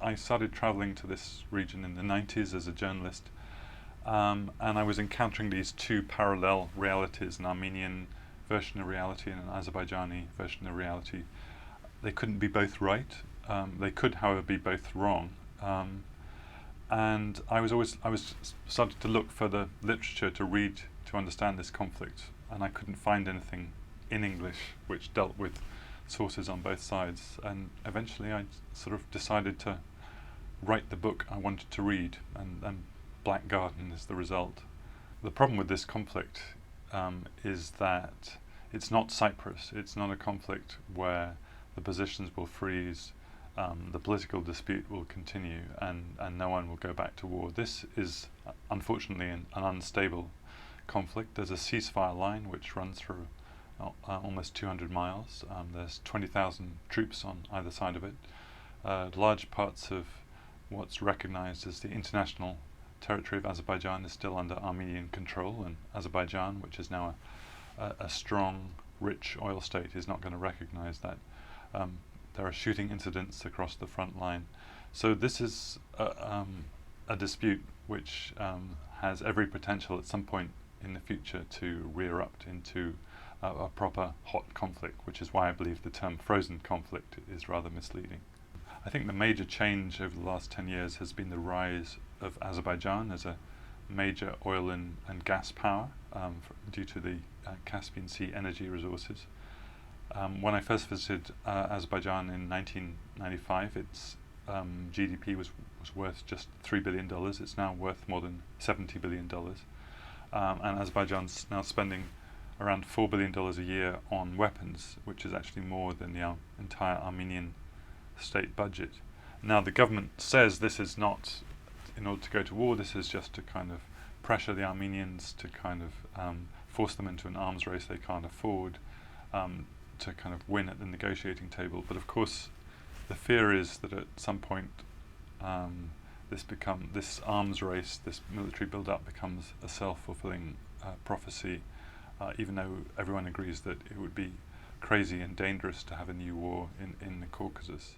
I started traveling to this region in the 90s as a journalist, and I was encountering these two parallel realities, an Armenian version of reality and an Azerbaijani version of reality. They couldn't be both right. They could, however, be both wrong. And I was started to look for the literature to read to understand this conflict, and I couldn't find anything in English which dealt with sources on both sides. And eventually, I sort of decided to write the book I wanted to read, and Black Garden is the result. The problem with this conflict is that it's not Cyprus. It's not a conflict where the positions will freeze, the political dispute will continue, and no one will go back to war. This is unfortunately an unstable conflict. There's a ceasefire line which runs through almost 200 miles. There's 20,000 troops on either side of it. Large parts of what's recognized as the international territory of Azerbaijan is still under Armenian control, and Azerbaijan, which is now a strong, rich oil state, is not going to recognize that. There are shooting incidents across the front line. So this is a dispute which has every potential at some point in the future to re-erupt into a proper hot conflict, which is why I believe the term frozen conflict is rather misleading. I think the major change over the last 10 years has been the rise of Azerbaijan as a major oil and gas power due to the Caspian Sea energy resources. When I first visited Azerbaijan in 1995, its GDP was worth just $3 billion. It's now worth more than $70 billion. And Azerbaijan's now spending around $4 billion a year on weapons, which is actually more than the entire Armenian state budget. Now the government says this is not in order to go to war, this is just to kind of pressure the Armenians to kind of force them into an arms race they can't afford, to kind of win at the negotiating table. But of course the fear is that at some point this arms race, this military build-up becomes a self-fulfilling prophecy, even though everyone agrees that it would be crazy and dangerous to have a new war in the Caucasus.